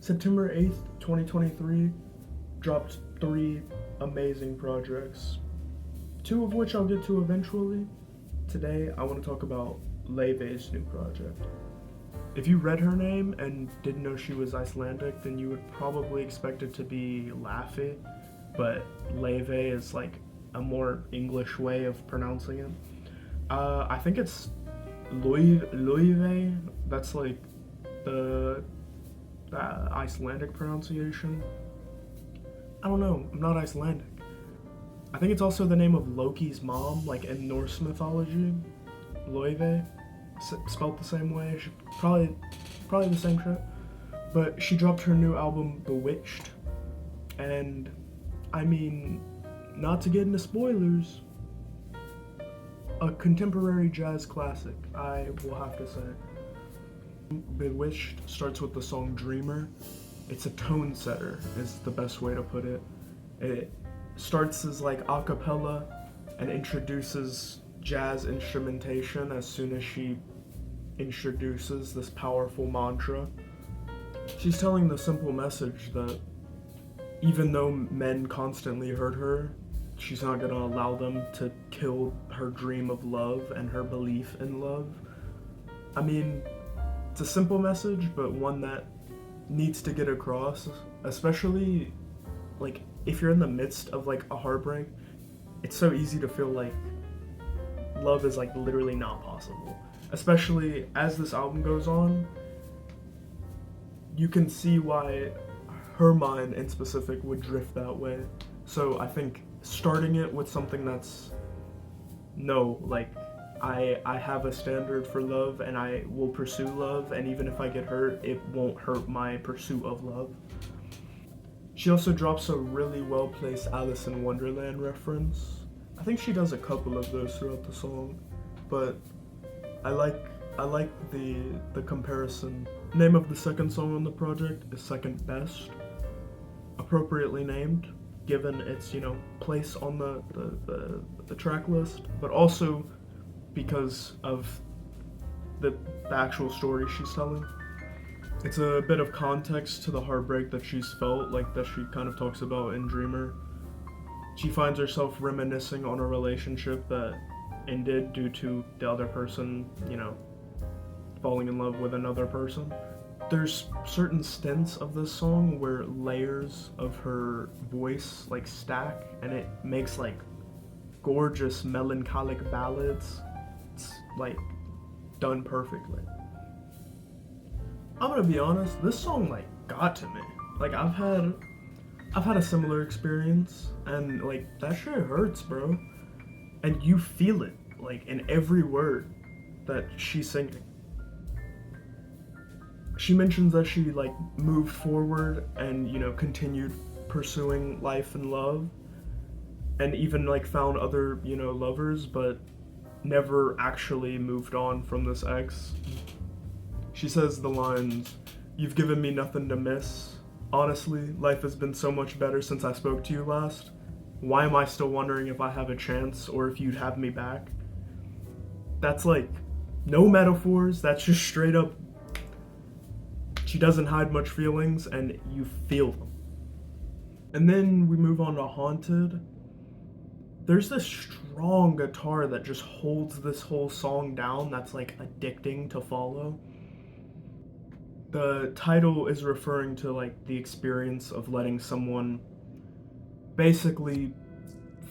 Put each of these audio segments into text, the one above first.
September 8th, 2023, dropped 3 amazing projects, 2 of which I'll get to eventually. Today, I want to talk about Laufey's new project. If you read her name and didn't know she was Icelandic, then you would probably expect it to be Laufey, but Laufey is like a more English way of pronouncing it. I think it's Laufey. That's like the Icelandic pronunciation. I don't know. I'm not Icelandic. I think it's also the name of Loki's mom, like in Norse mythology. Laufey, spelled the same way. Probably the same shit. But she dropped her new album Bewitched, and I mean, not to get into spoilers, a contemporary jazz classic, I will have to say. Bewitched starts with the song Dreamer. It's a tone setter, is the best way to put it. It starts as like a cappella and introduces jazz instrumentation as soon as she introduces this powerful mantra. She's telling the simple message that even though men constantly hurt her, she's not gonna allow them to kill her dream of love and her belief in love. I mean, it's a simple message, but one that needs to get across, especially like if you're in the midst of like a heartbreak. It's so easy to feel like love is like literally not possible. Especially as this album goes on, you can see why her mind in specific would drift that way. So I think starting it with something that's no, like I have a standard for love and I will pursue love, and even if I get hurt, it won't hurt my pursuit of love. She also drops a really well-placed Alice in Wonderland reference. I think she does a couple of those throughout the song, but I like the comparison. Name of the second song on the project is Second Best, appropriately named given its place on the track list, but also because of the actual story she's telling. It's a bit of context to the heartbreak that she's felt, like that she kind of talks about in Dreamer. She finds herself reminiscing on a relationship that ended due to the other person, falling in love with another person. There's certain stints of this song where layers of her voice like stack, and it makes like gorgeous melancholic ballads. It's like done perfectly. I'm gonna be honest, this song like got to me. Like I've had a similar experience, and like that shit hurts, bro. And you feel it like in every word that she's singing. She mentions that she like moved forward and continued pursuing life and love, and even like found other lovers, but never actually moved on from this ex. She says the lines, "You've given me nothing to miss. Honestly, life has been so much better since I spoke to you last. Why am I still wondering if I have a chance or if you'd have me back?" That's like no metaphors, that's just straight up. She doesn't hide much feelings and you feel them. And then we move on to Haunted. There's this strong guitar that just holds this whole song down that's like addicting to follow. The title is referring to like the experience of letting someone basically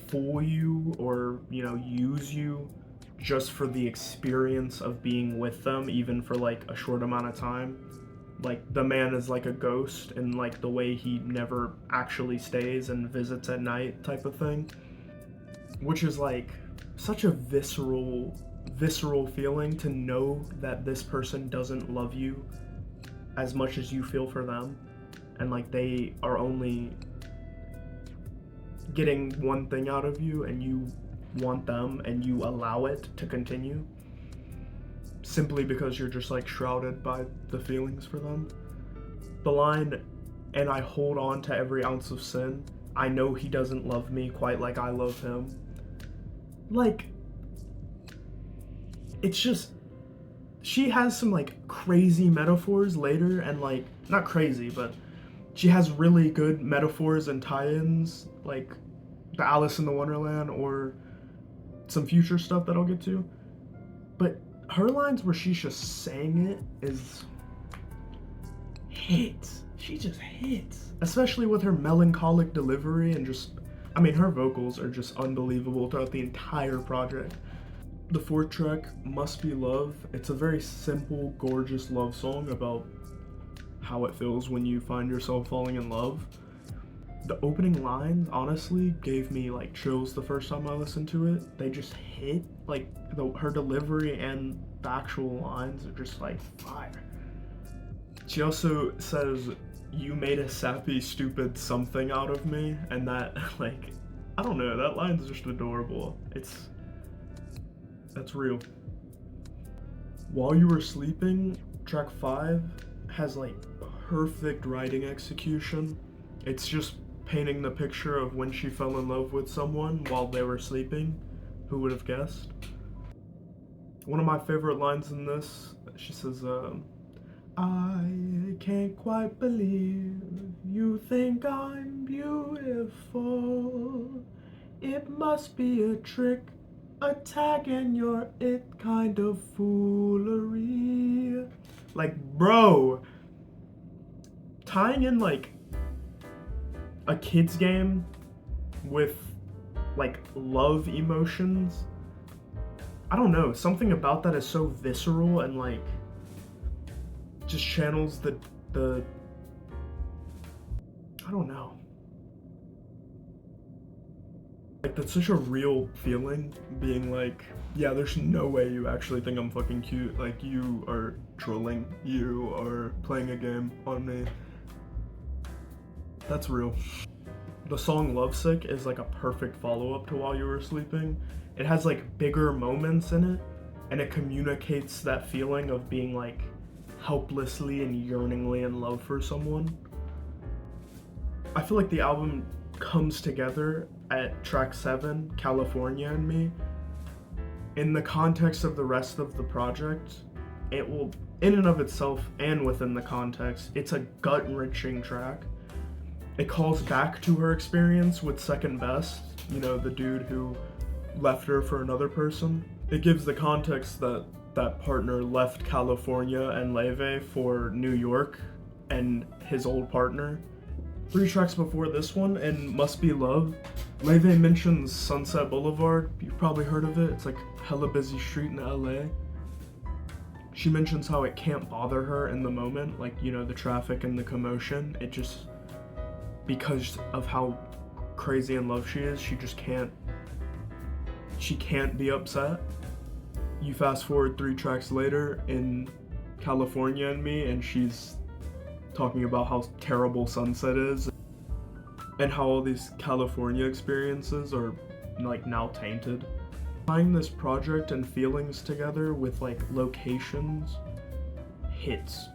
fool you or use you just for the experience of being with them, even for like a short amount of time. Like the man is like a ghost in like the way he never actually stays and visits at night type of thing, which is like such a visceral feeling to know that this person doesn't love you as much as you feel for them, and like they are only getting one thing out of you and you want them and you allow it to continue simply because you're just like shrouded by the feelings for them. The line, "And I hold on to every ounce of sin. I know he doesn't love me quite like I love him." Like, it's just she has some like crazy metaphors later, and like not crazy, but she has really good metaphors and tie-ins, like the Alice in the Wonderland or some future stuff that I'll get to. But her lines where she's just saying it is hits. She just hits. Especially with her melancholic delivery and just, I mean, her vocals are just unbelievable throughout the entire project. The fourth track, Must Be Love, it's a very simple, gorgeous love song about how it feels when you find yourself falling in love. The opening lines, honestly, gave me like chills the first time I listened to it. They just hit, like her delivery and the actual lines are just like fire. She also says, "You made a sappy, stupid something out of me," and that, like, I don't know, that line's just adorable. That's real. While You Were Sleeping, track 5, has like perfect writing execution. It's just painting the picture of when she fell in love with someone while they were sleeping. Who would have guessed? One of my favorite lines in this, she says, "I can't quite believe you think I'm beautiful. It must be a trick, a tag in your it kind of foolery." Like, bro, tying in like a kid's game with like love emotions, I don't know, something about that is so visceral and like just channels the I don't know. Like, that's such a real feeling, being like, yeah, there's no way you actually think I'm fucking cute. Like, you are trolling. You are playing a game on me. That's real. The song Lovesick is like a perfect follow-up to While You Were Sleeping. It has like bigger moments in it, and it communicates that feeling of being like helplessly and yearningly in love for someone. I feel like the album comes together at track 7, California and Me. In the context of the rest of the project, it will, in and of itself and within the context, it's a gut-wrenching track. It calls back to her experience with Second Best, you know, the dude who left her for another person. It gives the context that that partner left California and Laufey for New York and his old partner. 3 tracks before this one, in Must Be Love, Laufey mentions Sunset Boulevard. You've probably heard of it. It's like a hella busy street in LA. She mentions how it can't bother her in the moment, like, you know, the traffic and the commotion. It just, because of how crazy in love she is, she can't be upset. You fast forward 3 tracks later in California and Me, and she's talking about how terrible Sunset is and how all these California experiences are like now tainted. Tying this project and feelings together with like locations hits.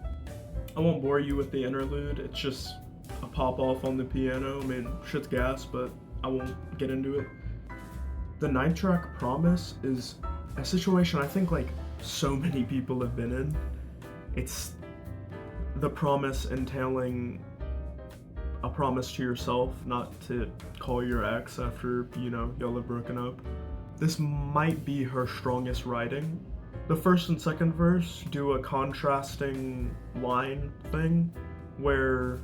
I won't bore you with the interlude. It's just a pop off on the piano. I mean, shit's gas, but I won't get into it. The 9th track, Promise, is a situation I think like so many people have been in. It's the promise entailing a promise to yourself not to call your ex after, you know, y'all have broken up. This might be her strongest writing. The first and second verse do a contrasting line thing, where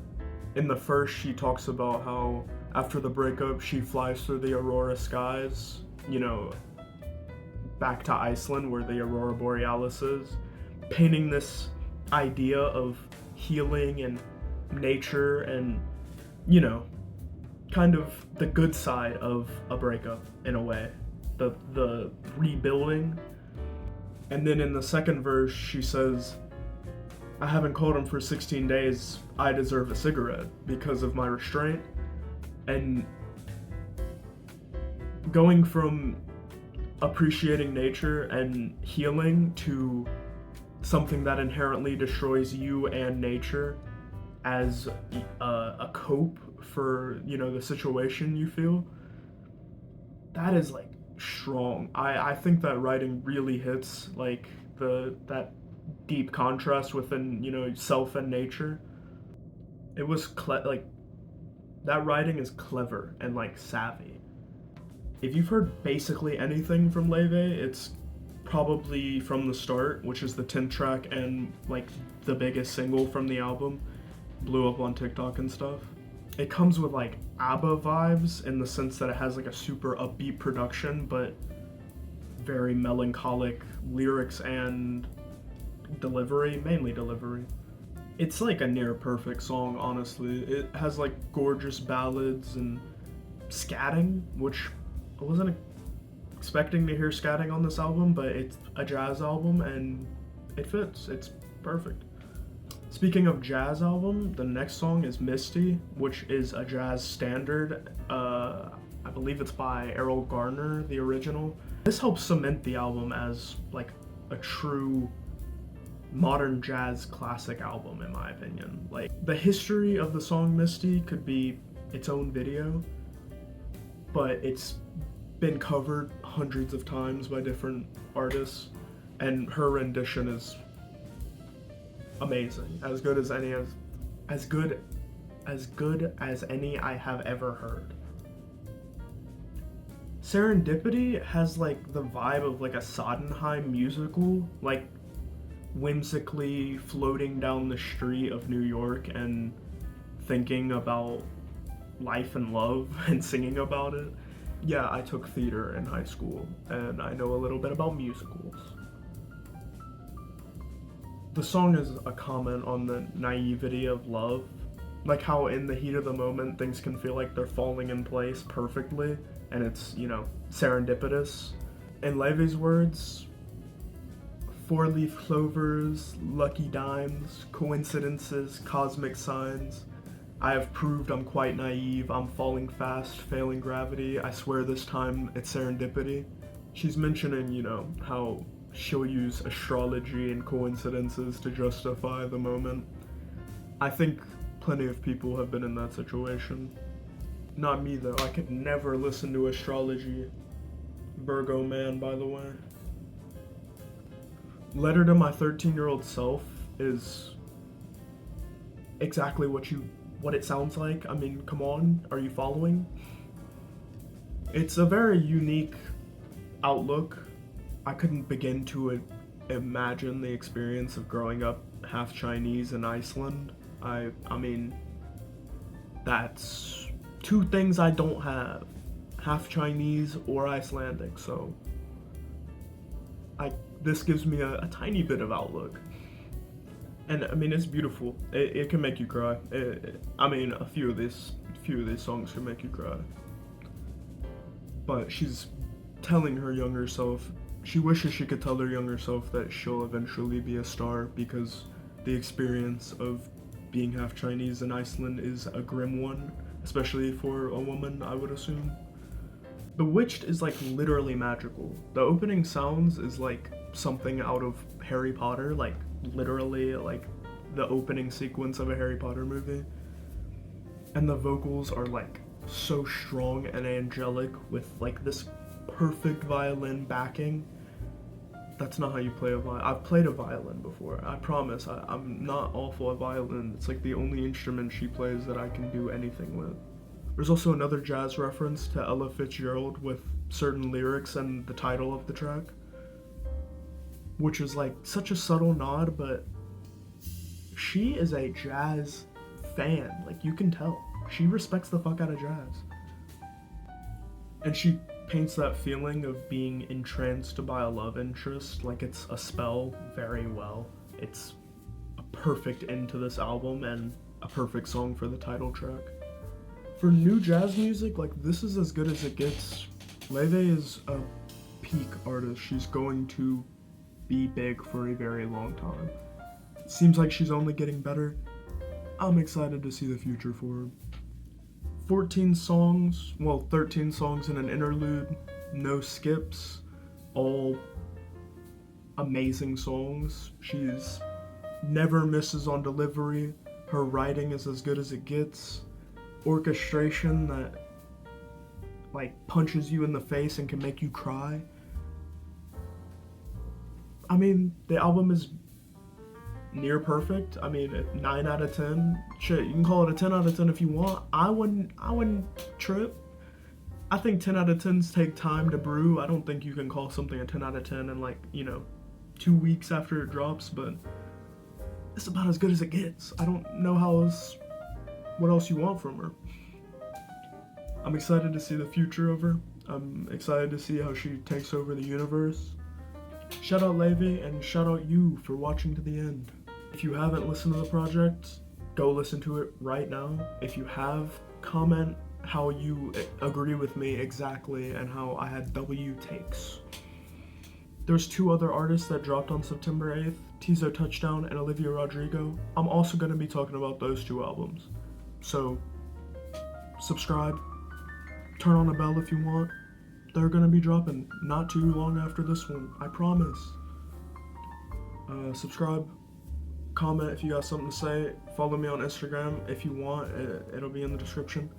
in the first she talks about how after the breakup she flies through the aurora skies, you know, back to Iceland where the aurora borealis is, painting this idea of healing and nature and, you know, kind of the good side of a breakup in a way, the rebuilding. And then in the second verse she says, "I haven't called him for 16 days, I deserve a cigarette because of my restraint." And going from appreciating nature and healing to something that inherently destroys you and nature as a cope for, you know, the situation you feel, that is like strong. I think that writing really hits like that deep contrast within, self and nature. It was like that writing is clever and like savvy. If you've heard basically anything from Laufey, it's probably From the Start, which is the 10th track and like the biggest single from the album. Blew up on TikTok and stuff. It comes with like ABBA vibes in the sense that it has like a super upbeat production, but very melancholic lyrics and delivery, mainly delivery. It's like a near perfect song, honestly. It has like gorgeous ballads and scatting, which I wasn't expecting to hear scatting on this album, but it's a jazz album and it fits. It's perfect. Speaking of jazz album, the next song is Misty, which is a jazz standard. I believe it's by Errol Garner, the original. This helps cement the album as like a true modern jazz classic album, in my opinion. Like, the history of the song Misty could be its own video, but it's been covered hundreds of times by different artists, and her rendition is amazing. As good as any I have ever heard. Serendipity has like the vibe of like a Sondheim musical, like whimsically floating down the street of New York and thinking about life and love and singing about it. Yeah, I took theater in high school and I know a little bit about musicals. The song is a comment on the naivety of love, like how in the heat of the moment things can feel like they're falling in place perfectly and it's, serendipitous. In Laufey's words, four-leaf clovers, lucky dimes, coincidences, cosmic signs. I have proved I'm quite naive, I'm falling fast, failing gravity, I swear this time it's serendipity. She's mentioning, how she'll use astrology and coincidences to justify the moment. I think plenty of people have been in that situation. Not me though, I could never listen to astrology. Virgo man, by the way. Letter to My 13-Year-Old Self is exactly what it sounds like. I mean, come on, are you following? It's a very unique outlook. I couldn't begin to imagine the experience of growing up half Chinese in Iceland. I mean, that's two things I don't have. Half Chinese or Icelandic, so this gives me a tiny bit of outlook. And I mean, it's beautiful. It can make you cry. A few of these songs can make you cry. But she's telling her younger self, she wishes she could tell her younger self that she'll eventually be a star because the experience of being half Chinese in Iceland is a grim one, especially for a woman, I would assume. Bewitched is like literally magical. The opening sounds is like something out of Harry Potter, like literally like the opening sequence of a Harry Potter movie. And the vocals are like so strong and angelic with like this perfect violin backing. That's not how you play a violin. I've played a violin before. I promise. I'm not awful at violin. It's like the only instrument she plays that I can do anything with. There's also another jazz reference to Ella Fitzgerald with certain lyrics and the title of the track, which is like such a subtle nod, but she is a jazz fan. Like, you can tell. She respects the fuck out of jazz. And she paints that feeling of being entranced by a love interest like it's a spell very well. It's a perfect end to this album and a perfect song for the title track. For new jazz music, like, this is as good as it gets. Laufey is a peak artist. She's going to be big for a very long time. It seems like she's only getting better. I'm excited to see the future for her. 13 songs and an interlude, no skips, all amazing songs. She's never misses on delivery. Her writing is as good as it gets. Orchestration that like punches you in the face and can make you cry. I mean, the album is near perfect. I mean, 9 out of 10. Shit, you can call it a 10 out of 10 if you want. I wouldn't trip. I think 10 out of 10s take time to brew. I don't think you can call something a 10 out of 10 in like, 2 weeks after it drops, but it's about as good as it gets. I don't know what else you want from her. I'm excited to see the future of her. I'm excited to see how she takes over the universe. Shout out Laufey, and shout out you for watching to the end. If you haven't listened to the project, go listen to it right now. If you have, comment how you agree with me exactly and how I had W takes. There's 2 other artists that dropped on September 8th, Tizo Touchdown and Olivia Rodrigo. I'm also going to be talking about those 2 albums. So, subscribe, turn on a bell if you want. They're going to be dropping not too long after this one, I promise. Subscribe, comment if you got something to say, follow me on Instagram if you want, it'll be in the description.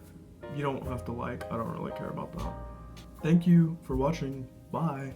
You don't have to like, I don't really care about that. Thank you for watching, bye.